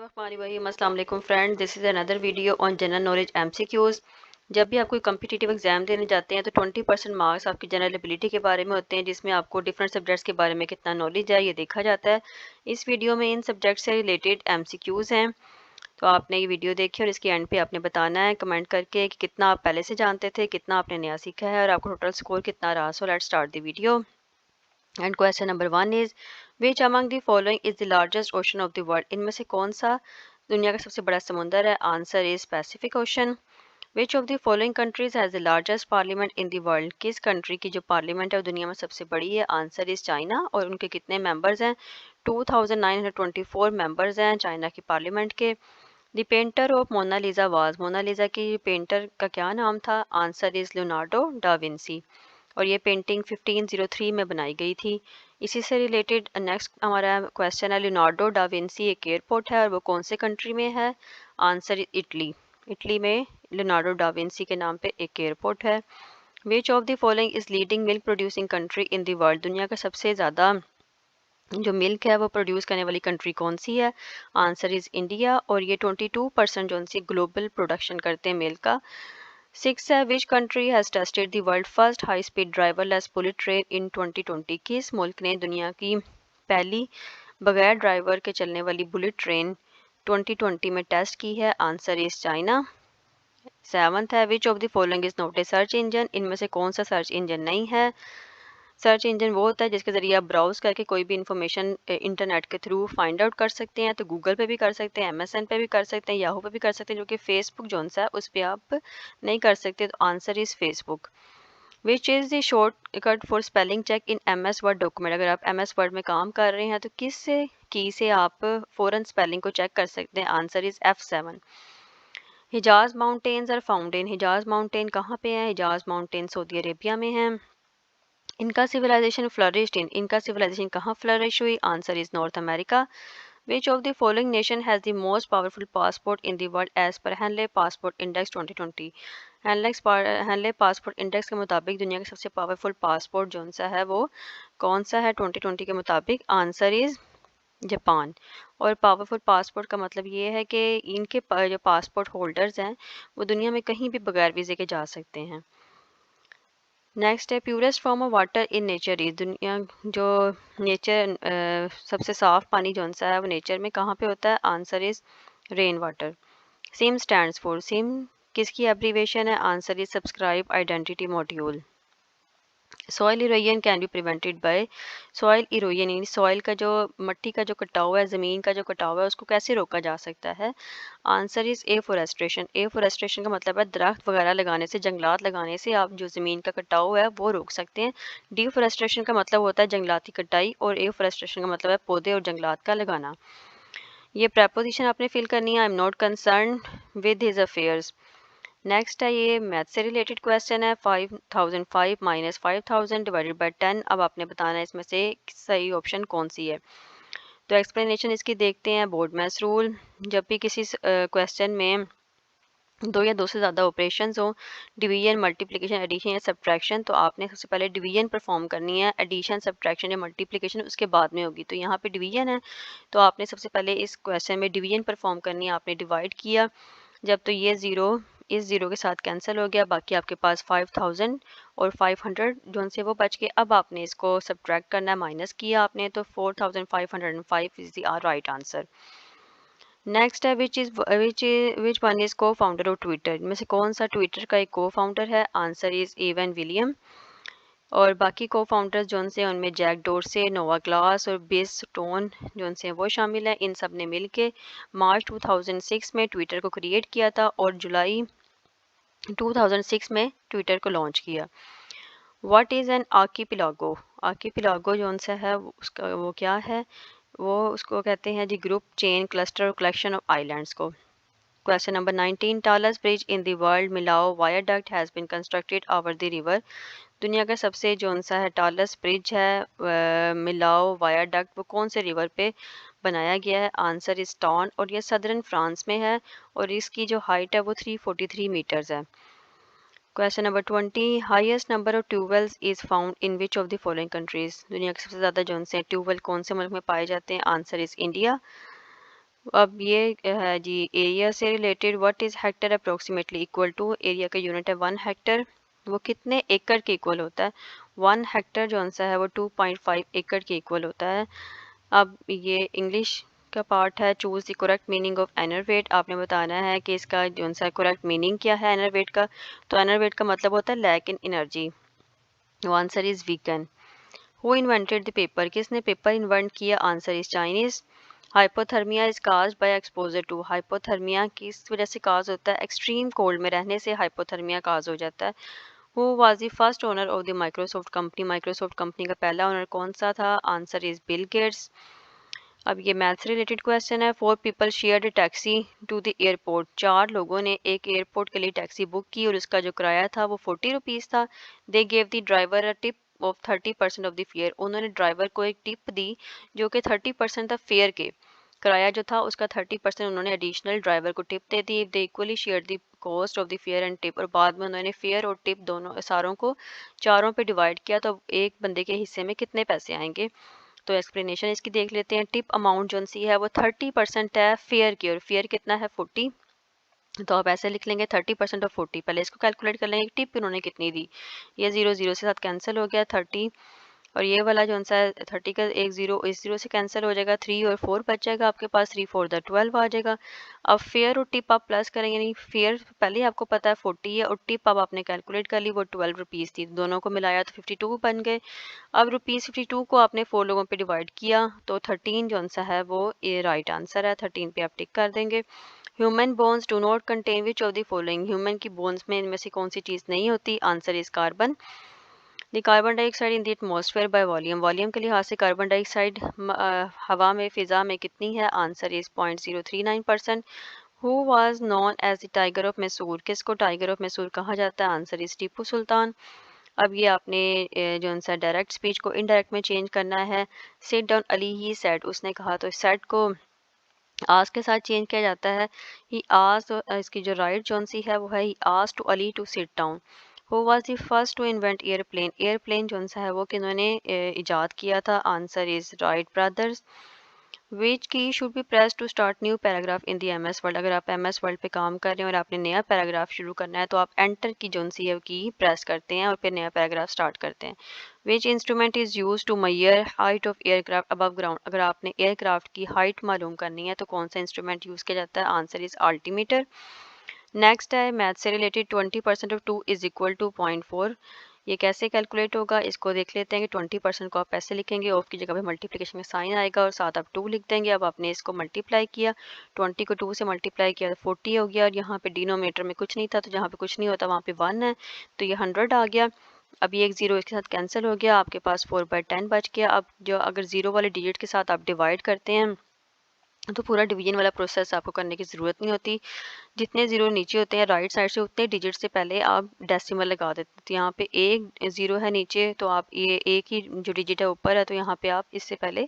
बिस्मिल्लाहिर्रहमानिर्रहीम। अस्सलाम वालेकुम friend, this is another video on general knowledge MCQs. जब भी आप कोई कम्पिटिटिव एग्जाम देने जाते हैं तो 20% मार्क्स आपकी जनरल एबिलिटी के बारे में होते हैं, जिसमें आपको डिफरेंट सब्जेक्ट्स के बारे में कितना नॉलेज है ये देखा जाता है। इस वीडियो में इन सब्जेक्ट से रिलेटेड एमसीक्यूज़ हैं, तो आपने ये वीडियो देखी और इसके एंड पे आपने बताना है कमेंट करके कि कितना आप पहले से जानते थे, कितना आपने नया सीखा है और आपका टोटल स्कोर कितना रहा। So let's start the video. And question number 1 is which among the following is the largest ocean of the world. इनमें से कौन सा दुनिया का सबसे बड़ा समुंदर है? Answer is Pacific ocean. Which of the following countries has the largest parliament in the world. किस कंट्री की जो पार्लियामेंट है वो दुनिया में सबसे बड़ी है? Answer is China. और उनके कितने मेंबर्स हैं? 2924 मेंबर्स हैं चाइना की पार्लियामेंट के। The painter of Mona Lisa was. Mona Lisa की पेंटर का क्या नाम था? Answer is Leonardo da Vinci. और ये पेंटिंग 1503 में बनाई गई थी। इसी से रिलेटेड नेक्स्ट हमारा क्वेश्चन है, लियोनार्डो डा विंसी एक एयरपोर्ट है और वो कौन से कंट्री में है? Answer Italy. इटली में लियोनार्डो डा विंसी के नाम पे एक एयरपोर्ट है। विच of the following is leading milk producing country in the world. दुनिया का सबसे ज़्यादा जो मिल्क है वो प्रोड्यूस करने वाली कंट्री कौन सी है? Answer is India. और ये 22% जो सी ग्लोबल प्रोडक्शन करते हैं मिल्क का। 6 है which country has tested the world first high speed driverless bullet train in 2020। किस मुल्क ने दुनिया की पहली बगैर ड्राइवर के चलने वाली बुलेट ट्रेन 2020 में टेस्ट की है? Answer is China. 7th है विच of the following is not a search engine. इनमें से कौन सा सर्च इंजन नहीं है? सर्च इंजन वो होता है जिसके ज़रिए आप ब्राउज़ करके कोई भी इंफॉर्मेशन इंटरनेट के थ्रू फाइंड आउट कर सकते हैं। तो गूगल पे भी कर सकते हैं, एमएसएन पे भी कर सकते हैं, याहू पे भी कर सकते हैं, जो कि फेसबुक जोन सा है उस पर आप नहीं कर सकते। तो answer is Facebook. Which is the shortcut for spelling check in MS Word document. अगर आप एमएस वर्ड में काम कर रहे हैं तो किस की से आप फ़ौरन स्पेलिंग को चेक कर सकते हैं? Answer is F7। Hijaz mountains are found in. Hijaz mountain कहाँ पे है? हिजाज माउंटेन सऊदी अरेबिया में है। इनका सिविलाइजेशन फ्लरिश्ड इन। इनका सिविलाइजेशन कहाँ फ्लरिश हुई? Answer is North America. Which of the following nation has the most powerful passport in the world as per Henley passport index 2020। Henley passport index के मुताबिक दुनिया का सबसे पावरफुल पासपोर्ट जो सा है वो कौन सा है 2020 के मुताबिक? Answer is Japan. और पावरफुल पासपोर्ट का मतलब ये है कि इनके जो पासपोर्ट होल्डर्स हैं वो दुनिया में कहीं भी बगैर वीज़े के जा सकते हैं। नेक्स्ट है purest form of water in nature is. दुनिया जो नेचर सबसे साफ पानी जौन सा है वो नेचर में कहाँ पे होता है? Answer is rain water. SIM stands for. SIM किसकी एब्रीवेशन है? Answer is subscribe identity module. Soil erosion can be prevented by. Soil erosion यानी सॉइल का जो मट्टी का जो कटाव है, ज़मीन का जो कटाव है, उसको कैसे रोका जा सकता है? Answer is एफोरेस्ट्रेशन। एफोरेस्ट्रेशन का मतलब है दरख्त वगैरह लगाने से, जंगलात लगाने से आप जो ज़मीन का कटाव है वो रोक सकते हैं। डिफोरेस्ट्रेशन का मतलब होता है जंगलाती कटाई और एफोरेस्ट्रेशन का मतलब है पौधे और जंगलात का लगाना। ये प्रपोजिशन आपने फिल करनी है। I am not concern with his affairs. Next है ये मैथ से रिलेटेड क्वेश्चन है। 5005 माइनस 5000 डिवाइडेड बाई 10। अब आपने बताना है इसमें से सही ऑप्शन कौन सी है। तो एक्सप्लेनेशन इसकी देखते हैं। बोर्ड मैथ्स रूल, जब भी किसी क्वेश्चन में दो या दो से ज़्यादा ऑपरेशंस हो, डिवीजन, मल्टीप्लिकेशन, एडिशन या सब्ट्रैक्शन, तो आपने सबसे पहले डिवीजन परफॉर्म करनी है। एडिशन, सब्ट्रैक्शन या मल्टीप्लिकेशन उसके बाद में होगी। तो यहाँ पे डिवीजन है तो आपने सबसे पहले इस क्वेश्चन में डिवीजन परफॉर्म करनी है। आपने डिवाइड किया जब, तो ये ज़ीरो इस ज़ीरो के साथ कैंसिल हो गया, बाकी आपके पास 5000 और 500 जो से वो बच के। अब आपने इसको सब्ट्रैक्ट करना है, माइनस किया आपने, तो 4505 is the right answer. Next है विच वन इज को फाउंडर ऑफ ट्विटर। इनमें से कौन सा ट्विटर का एक को फाउंडर है? Answer is Evan William. और बाकी को फाउंडर्स जो से उनमें जैक डोरसे, नोवा ग्लास और बिस स्टोन जो से वो शामिल हैं। इन सब ने मिल के मार्च 2006 में ट्विटर को क्रिएट किया था और जुलाई 2006 में ट्विटर को लॉन्च किया। What is an archipelago. Archipelago जो सा है उसका वो क्या है? वो उसको कहते हैं जी ग्रुप, चेन, क्लस्टर और कलेक्शन ऑफ आइलैंड्स को। Question number 19 tallest bridge in the world Millau viaduct has been constructed over the river. दुनिया का सबसे जो सा है टालेस्ट ब्रिज है मिलाओ वायाडक्ट, वो कौन से रिवर पे बनाया गया है? Answer is ton. और ये सदर्न फ्रांस में है और इसकी जो हाइट है वो 343 मीटर्स है। Question number 20 highest number of tube wells is found in which of the following countries. दुनिया के सबसे ज़्यादा जो से ट्यूबवेल कौन से मुल्क में पाए जाते हैं? Answer is India. अब ये है जी एरिया से related, what is hectare approximately equal to, area का यूनिट है 1 हेक्टर, वो कितने एकड़ के इक्वल होता है। 1 हेक्टर जो सा है वो 2.5 एकड़ के इक्वल होता है। अब ये इंग्लिश का पार्ट है, choose the correct meaning of enervate. आपने बताना है कि इसका जो सा करेक्ट मीनिंग क्या है एनरवेट का। तो एनरवेट का मतलब होता है lack in energy. Answer is weaken. Who invented the paper, किसने पेपर इन्वेंट किया। Answer is Chinese. Hypothermia is caused by exposure to, hypothermia किस वजह से काज होता है, एक्सट्रीम कोल्ड में रहने से हाइपोथर्मिया काज हो जाता है। Who was the first owner of the Microsoft company, Microsoft company का पहला ओनर कौन सा था। Answer is Bill Gates. अब ये मैथ से रिलेटेड क्वेश्चन है। 4 people shared taxi to the airport, 4 लोगों ने एक एयरपोर्ट के लिए टैक्सी बुक की और उसका जो किराया था वो 40 रुपीज़ था। They gave the driver a tip of 30% of the fair, उन्होंने ड्राइवर को एक टिप दी जो कि 30% था फेयर के, किराया जो था उसका 30% उन्होंने एडिशनल ड्राइवर को tip they the. They equally share the cost of the fair and tip, और बाद में उन्होंने फेयर और टिप दोनों सारों को चारों पे डिवाइड किया, तो एक बंदे के हिस्से में कितने पैसे आएंगे। तो एक्सप्लेनेशन इसकी देख लेते हैं। टिप अमाउंट जो सी है वो 30% है फेयर की, और फेयर कितना है 40। तो आप ऐसे लिख लेंगे 30% ऑफ 40, पहले इसको कैलकुलेट कर लेंगे टिप इन्होंने कितनी दी। ये जीरो जीरो से साथ कैंसिल हो गया 30, और ये वाला जो सा है 30 का एक जीरो इस जीरो से कैंसिल हो जाएगा, 3 और 4 बच जाएगा आपके पास, 3 4 द 12 आ जाएगा। अब फेयर और टिप आप प्लस करेंगे, नहीं फेयर पहले ही आपको पता है 40 है, और टिप अब आपने कैलकुलेट कर ली वो 12 रुपीज़ थी, दोनों को मिलाया तो 52 बन गए। अब ₹52 को आपने 4 लोगों पे डिवाइड किया तो 13 जो सा है वो ये राइट आंसर है, 13 पे आप टिक कर देंगे। Human bones do not contain which of the following, human की बोन्स में इनमें से कौन सी चीज़ नहीं होती। Answer is carbon. The carbon dioxide in the atmosphere by volume, volume के लिहाज से कार्बन डाइऑक्साइड हवा में फिजा में कितनी है। Answer is 0.039%। Who was known as the tiger of Mysore, किसको टाइगर ऑफ मैसूर कहा जाता है। Answer is Tipu Sultan. अब ये आपने जो सा डायरेक्ट स्पीच को इनडायरेक्ट में चेंज करना है। Sit down Ali he said, उसने कहा, तो सेट को आज के साथ चेंज किया जाता है। ही आज, इसकी जो राइट जौन सी है वो है ही आज too early to sit down. Who was the first to invent aeroplane, aeroplane जौन सा है वो किन्होंने इजाद किया था। Answer is Wright brothers. Which key should be press to start new paragraph in the MS एस वर्ल्ड, अगर आप एम एस वर्ल्ड पे काम कर रहे हैं और आपने नया पैराग्राफ शुरू करना है तो आप एंटर की जोन सी है की प्रेस करते हैं और फिर नया पैराग्राफ स्टार्ट करते हैं। Which instrument is use to measure height of aircraft above ground, अगर आपने एयरक्राफ्ट की हाइट मालूम करनी है तो कौन सा इंस्ट्रूमेंट यूज़ किया जाता है। Answer is altimeter. नेक्स्ट है मैथ से related, 20% of 2 is equal to 0.4, ये कैसे कैलकुलेट होगा इसको देख लेते हैं कि 20% को आप ऐसे लिखेंगे, ऑफ की जगह पे मल्टीप्लिकेशन का साइन आएगा और साथ आप 2 लिख देंगे। अब आपने इसको मल्टीप्लाई किया, 20 को 2 से मल्टीप्लाई किया तो 40 हो गया, और यहाँ पे डिनोमिनेटर में कुछ नहीं था तो जहाँ पे कुछ नहीं होता वहाँ पे 1 है तो ये 100 आ गया। अब ये एक जीरो इसके साथ कैंसिल हो गया, आपके पास 4/10 बच गया। अब जो अगर जीरो वाले डिजिट के साथ आप डिवाइड करते हैं तो पूरा डिवीजन वाला प्रोसेस आपको करने की ज़रूरत नहीं होती। जितने ज़ीरो नीचे होते हैं राइट साइड से उतने डिजिट से पहले आप डेसिमल लगा देते हैं। तो यहाँ पे एक ज़ीरो है नीचे तो आप ये एक ही जो डिजिट है ऊपर है तो यहाँ पे आप इससे पहले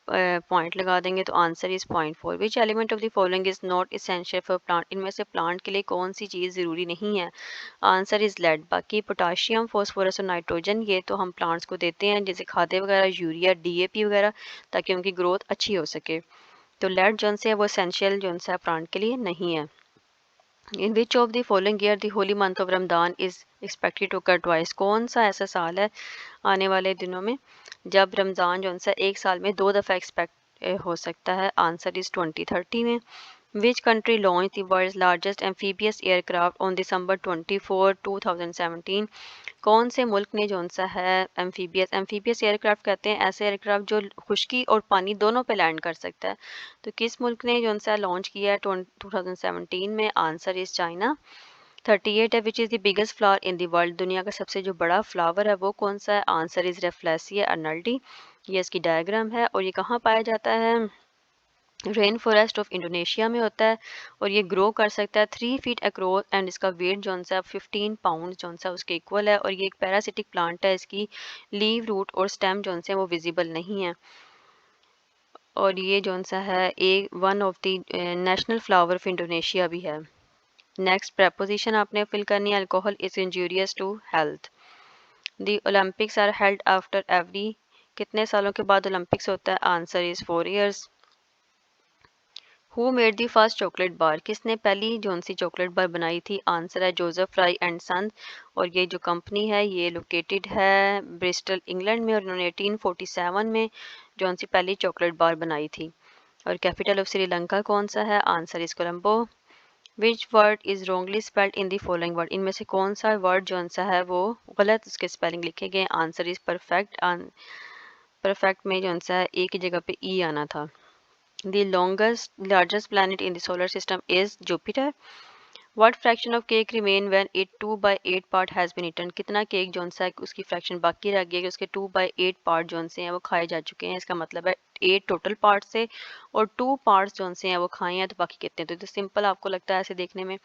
पॉइंट लगा देंगे। तो answer is 0.4। Which element of the following is not essential for plant, इनमें से प्लांट के लिए कौन सी चीज़ ज़रूरी नहीं है। Answer is lead. बाकी पोटाशियम फॉस्फोरस और नाइट्रोजन ये तो हम प्लांट्स को देते हैं जैसे खादे वगैरह, यूरिया, डीएपी वगैरह, ताकि उनकी ग्रोथ अच्छी हो सके। तो लेड जोन से है वो एसेंशियल जोन सा प्लांट के लिए नहीं है। In which of the following year the holy month of Ramadan is expected to occur twice, कौन सा ऐसा साल है आने वाले दिनों में जब रमज़ान जो सा एक साल में 2 दफ़ा एक्सपेक्ट हो सकता है। आंसर इज़ 2030 में। Which country launch the world's largest amphibious aircraft on December 24 2017, कौन से मुल्क ने जो सा है एम्फीबियस, एम्फीबियस एयरक्राफ्ट कहते हैं ऐसे एयरक्राफ्ट जो खुश्की और पानी दोनों पे लैंड कर सकता है, तो किस मुल्क ने जो सा लॉन्च किया है 2017 में। Answer is China. 38 है। विच is the biggest flower in the world, दुनिया का सबसे जो बड़ा फ्लावर है वो कौन सा है। Answer is Rafflesia arnoldii. ये इसकी डायग्राम है और ये कहाँ पाया जाता है। रेन फॉरेस्ट ऑफ इंडोनेशिया में होता है और ये ग्रो कर सकता है 3 फीट अक्रॉस एंड इसका वेट जो सा 15 पाउंड जो सा उसके इक्वल है, और ये एक पैरासिटिक प्लांट है, इसकी लीव, रूट और स्टेम जो से वो विजिबल नहीं है, और ये जो सा है एक one of the national flower of Indonesia भी है। नेक्स्ट प्रपोजिशन आपने फिल करनी है, alcohol is injurious to health. The Olympics are held after every, कितने सालों के बाद ओलंपिक्स होता है। Answer is 4 years। Who made the first chocolate bar, किसने पहली जौन सी चॉकलेट बार बनाई थी? आंसर है जोसेफ फ्राई एंड सन। और ये जो कंपनी है ये लोकेटेड है ब्रिस्टल इंग्लैंड में, और इन्होंने 1847 में जौन सी पहली चॉकलेट बार बनाई थी। और कैपिटल ऑफ श्रीलंका कौन सा है? Answer is Colombo. Which word is wrongly spelled in the following word, इनमें से कौन सा वर्ड जौन सा है वो गलत उसके स्पेलिंग लिखे गए? Answer is perfect. परफेक्ट में जौन सा है एक ही जगह पे ई आना था। The largest planet in the solar system is Jupiter. What fraction of cake remain when it 2/8 part has been eaten? कितना केक जौन सा है उसकी फ्रैक्शन बाकी रह गया कि उसके 2/8 पार्ट जौन से हैं वो खाए जा चुके हैं। इसका मतलब है 8 टोटल पार्ट से और 2 पार्ट्स जौन से हैं वो खाए हैं, तो बाकी कितने? तो सिंपल आपको लगता है ऐसे देखने में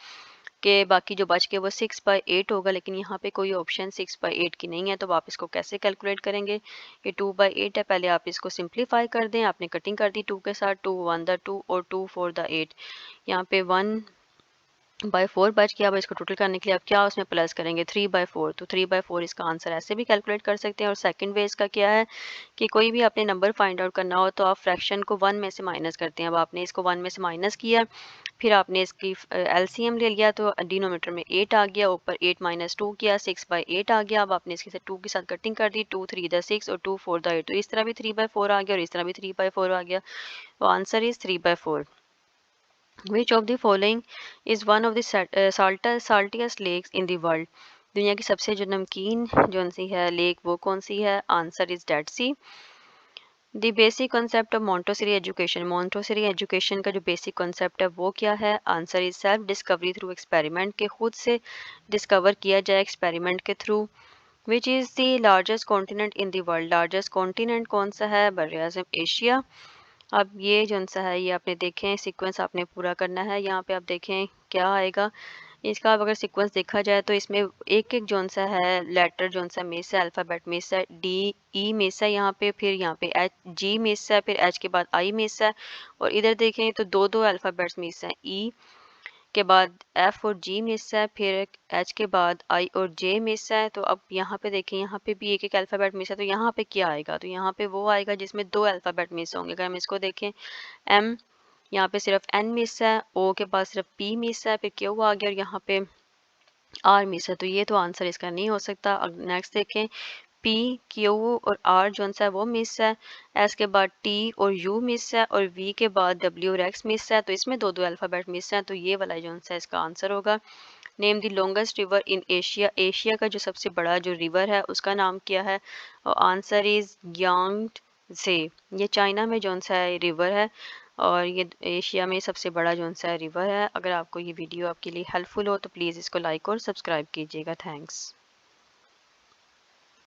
कि बाकी जो बच के वो 6/8 होगा, लेकिन यहाँ पे कोई ऑप्शन 6/8 की नहीं है, तो आप इसको कैसे कैलकुलेट करेंगे? ये 2/8 है, पहले आप इसको सिंप्लीफाई कर दें। आपने कटिंग कर दी 2 के साथ, 2 1 द 2 और 2 4 द 8। यहाँ पे 1/4 बच गया। अब इसको टोटल करने के लिए आप क्या उसमें प्लस करेंगे? 3/4। तो 3/4 इसका आंसर ऐसे भी कैलकुलेट कर सकते हैं। और सेकंड वे इसका क्या है कि कोई भी आपने नंबर फाइंड आउट करना हो तो आप फ्रैक्शन को 1 में से माइनस करते हैं। अब आपने इसको 1 में से माइनस किया, फिर आपने इसकी एलसीएम ले लिया, तो डिनोमीटर में 8 आ गया, ऊपर 8 - 2 किया, 6/8 आ गया। अब आपने इसके साथ 2 के साथ कटिंग कर दी, 2 3 द 6 और 2 4 द 8। तो इस तरह भी 3/4 आ गया और इस तरह भी 3/4 आ गया। तो answer is 3/4। Which of the following is one of the saltiest lakes in the world? दुनिया की सबसे जो नमकीन जौन सी है लेक वो कौन सी है? Answer is Dead Sea. The basic concept of Montessori education, Montessori education का जो बेसिक कॉन्सेप्ट है वो क्या है? Answer is self discovery through experiment, के खुद से डिस्कवर किया जाए एक्सपेरिमेंट के through. Which is the largest continent in the world, largest continent कौन सा है? बर्र-ए-आज़म एशिया। अब ये जौन सा है ये आपने देखें सीक्वेंस आपने पूरा करना है। यहाँ पे आप देखें क्या आएगा इसका। अब अगर सीक्वेंस देखा जाए तो इसमें एक एक जौन सा है लेटर जौन सा मिस है, अल्फ़ाबेट मिस है, डी ई मिस है यहाँ पे, फिर यहाँ पे एच जी मिस है, फिर एच के बाद आई मिस है, और इधर देखें तो दो दो अल्फ़ाबेट्स मिस हैं। ई के बाद एफ और जी मिस है, फिर एच के बाद आई और जे मिस है। तो अब यहाँ पे देखें यहाँ पे भी एक एक अल्फ़ाबेट मिस है, तो यहाँ पे क्या आएगा? तो यहाँ पे वो आएगा जिसमें 2 अल्फ़ाबेट मिस होंगे। अगर हम इसको देखें एम, यहाँ पे सिर्फ एन मिस है, ओ के पास सिर्फ पी मिस है, फिर क्यू आ गया और यहाँ पे आर मिस है। तो ये तो आंसर इसका नहीं हो सकता। अब नेक्स्ट देखें पी क्यू और आर जौन सा है वो मिस है, एस के बाद टी और यू मिस है, और वी के बाद डब्ल्यू और एक्स मिस है। तो इसमें दो दो अल्फ़ाबेट मिस हैं, तो ये वाला जौन सा इसका आंसर होगा। Name the longest river in Asia, Asia का जो सबसे बड़ा जो रिवर है उसका नाम क्या है? और आंसर इज यांगत्से। ये चाइना में जौन सा है रिवर है, और ये एशिया में सबसे बड़ा जौन सा रिवर है। अगर आपको ये वीडियो आपके लिए हेल्पफुल हो तो प्लीज़ इसको लाइक और सब्सक्राइब कीजिएगा। थैंक्स।